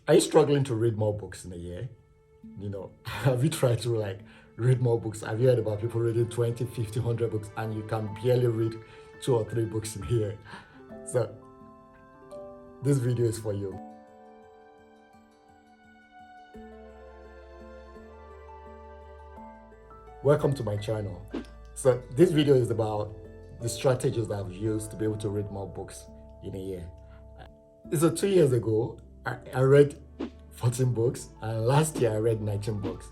Are you struggling to read more books in a year? Have you tried to read more books? Have you heard about people reading 20, 50, 100 books and you can barely read 2 or 3 books in a year? So this video is for you. Welcome to my channel. So this video is about the strategies that I've used to be able to read more books in a year. So 2 years ago, I read 14 books, and last year I read 19 books.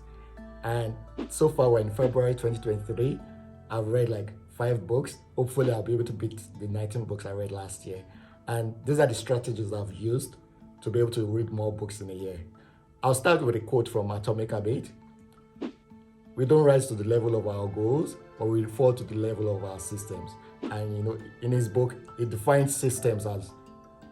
And so far we're in February 2023, I've read like 5 books. Hopefully I'll be able to beat the 19 books I read last year. And these are the strategies I've used to be able to read more books in a year. I'll start with a quote from Atomic Habits. We don't rise to the level of our goals, but we fall to the level of our systems. And in his book, he defines systems as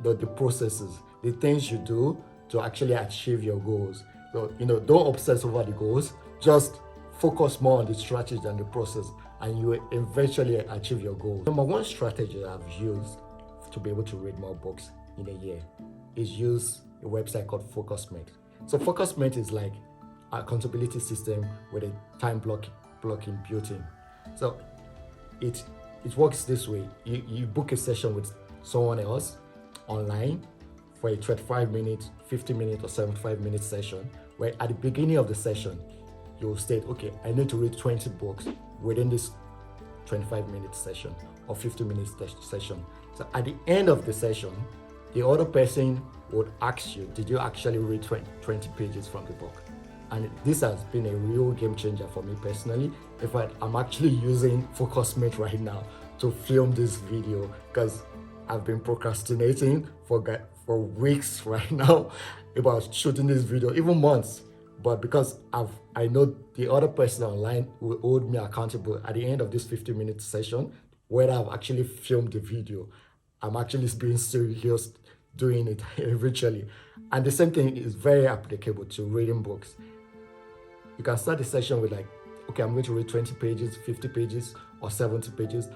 the processes, the things you do to actually achieve your goals. So, don't obsess over the goals, just focus more on the strategy and the process, and you will eventually achieve your goals. Number one strategy I've used to be able to read more books in a year is use a website called FocusMate. So FocusMate is like an accountability system with a time blocking built in. So it works this way. You book a session with someone else online for a 25-minute, 50-minute, or 75-minute session, where at the beginning of the session, you'll state, okay, I need to read 20 books within this 25-minute session or 50-minute session. So at the end of the session, the other person would ask you, did you actually read 20 pages from the book? And this has been a real game changer for me personally. In fact, I'm actually using FocusMate right now to film this video because I've been procrastinating for weeks right now about shooting this video, even months. But because I know the other person online will hold me accountable at the end of this 50-minute session, whether I've actually filmed the video, I'm actually being serious doing it eventually. And the same thing is very applicable to reading books. You can start the session with okay, I'm going to read 20 pages, 50 pages, or 70 pages,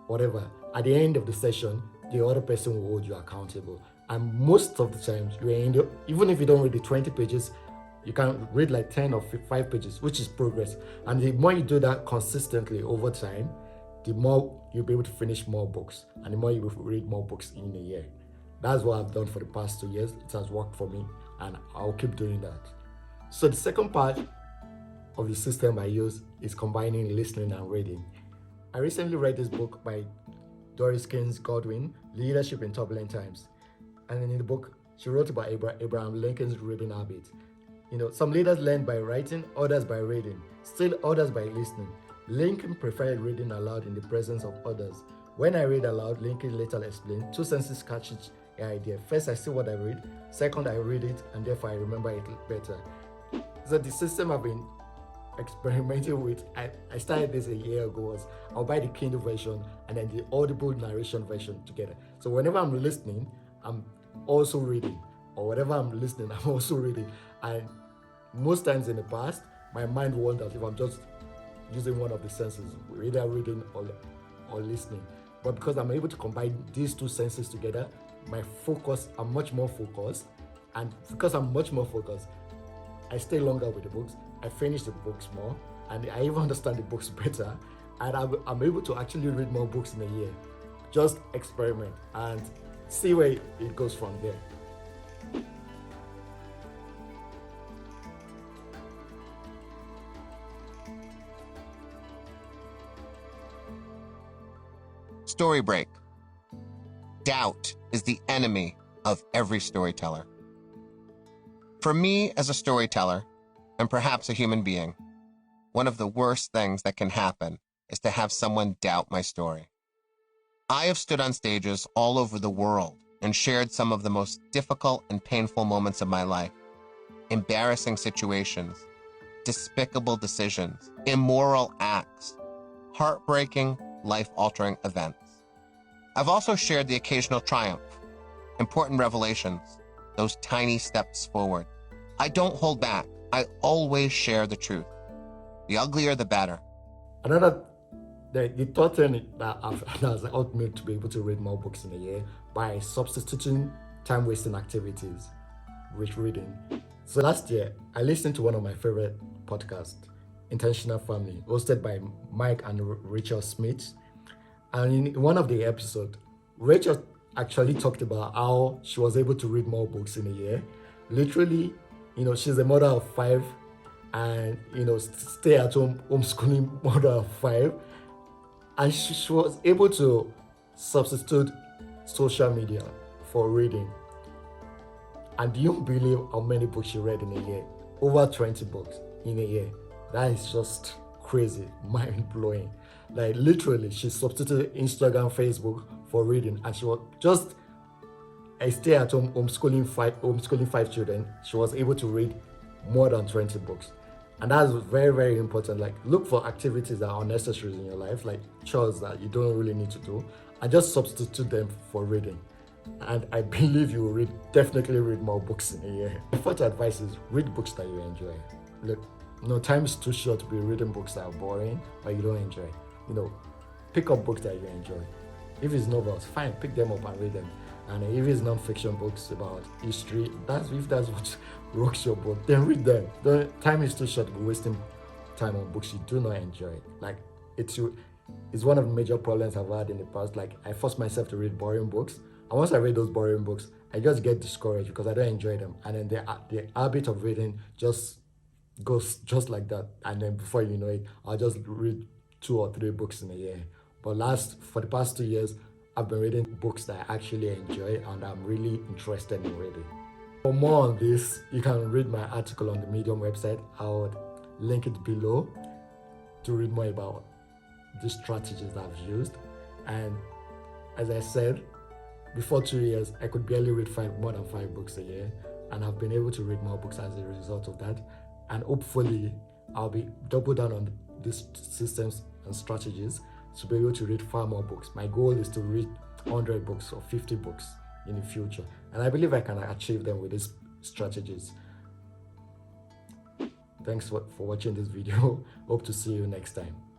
whatever. At the end of the session, the other person will hold you accountable. And most of the times, even if you don't read the 20 pages, you can read like 10 or 5 pages, which is progress. And the more you do that consistently over time, the more you'll be able to finish more books, and the more you will read more books in a year. That's what I've done for the past 2 years. It has worked for me, and I'll keep doing that. So the second part of the system I use is combining listening and reading. I recently read this book by Doris Kearns Goodwin, Leadership in Turbulent Times. And in the book, she wrote about Abraham Lincoln's reading habit. Some leaders learn by writing, others by reading, still others by listening. Lincoln preferred reading aloud in the presence of others. When I read aloud, Lincoln later explained, 2 senses catch each idea. First, I see what I read. Second, I read it, and therefore I remember it better. So the system I've been experimenting with, I started this a year ago, was I'll buy the Kindle version and then the Audible narration version together. So whenever I'm listening, I'm also reading, or whenever I'm listening, I'm also reading. And most times in the past, my mind wanders if I'm just using one of the senses, either reading or listening. But because I'm able to combine these 2 senses together, I'm much more focused. And because I'm much more focused, I stay longer with the books, I finish the books more, and I even understand the books better, and I'm able to actually read more books in a year. Just experiment and see where it goes from there. Story break. Doubt is the enemy of every storyteller. For me, as a storyteller, and perhaps a human being, one of the worst things that can happen is to have someone doubt my story. I have stood on stages all over the world and shared some of the most difficult and painful moments of my life, embarrassing situations, despicable decisions, immoral acts, heartbreaking, life-altering events. I've also shared the occasional triumph, important revelations, those tiny steps forward. I don't hold back. I always share the truth. The uglier, the better. The third thing that has helped me to be able to read more books in a year by substituting time-wasting activities. with reading. So last year, I listened to one of my favorite podcasts, Intentional Family, hosted by Mike and Rachel Smith. And in one of the episodes, Rachel actually talked about how she was able to read more books in a year. Literally, she's a mother of 5 and, stay at home homeschooling mother of 5. And she was able to substitute social media for reading. And do you believe how many books she read in a year? Over 20 books in a year. That is just crazy, mind-blowing. Like literally, she substituted Instagram, Facebook for reading, and she was just a stay-at-home homeschooling 5 children. She was able to read more than 20 books. And that's very, very important. Like, look for activities that are unnecessary in your life, like chores that you don't really need to do, and just substitute them for reading. And I believe you will definitely read more books in a year. My first advice is read books that you enjoy. Look, time is too short to be reading books that are boring or you don't enjoy. Pick up books that you enjoy. If it's novels, fine, pick them up and read them. And if it's non-fiction books about history, if that's what rocks your boat, then read them. Time is too short to be wasting time on books you do not enjoy. Like, it's one of the major problems I've had in the past. Like, I forced myself to read boring books. And once I read those boring books, I just get discouraged because I don't enjoy them. And then the habit of reading just goes just like that. And then before you know it, I'll just read 2 or 3 books in a year. But for the past 2 years, I've been reading books that I actually enjoy and I'm really interested in reading. For more on this, you can read my article on the Medium website. I would link it below to read more about the strategies that I've used. And as I said, before 2 years, I could barely read more than 5 books a year, and I've been able to read more books as a result of that. And hopefully, I'll be double down on these systems and strategies to be able to read far more books. My goal is to read 100 books or 50 books in the future, and I believe I can achieve them with these strategies. Thanks for watching this video. Hope to see you next time.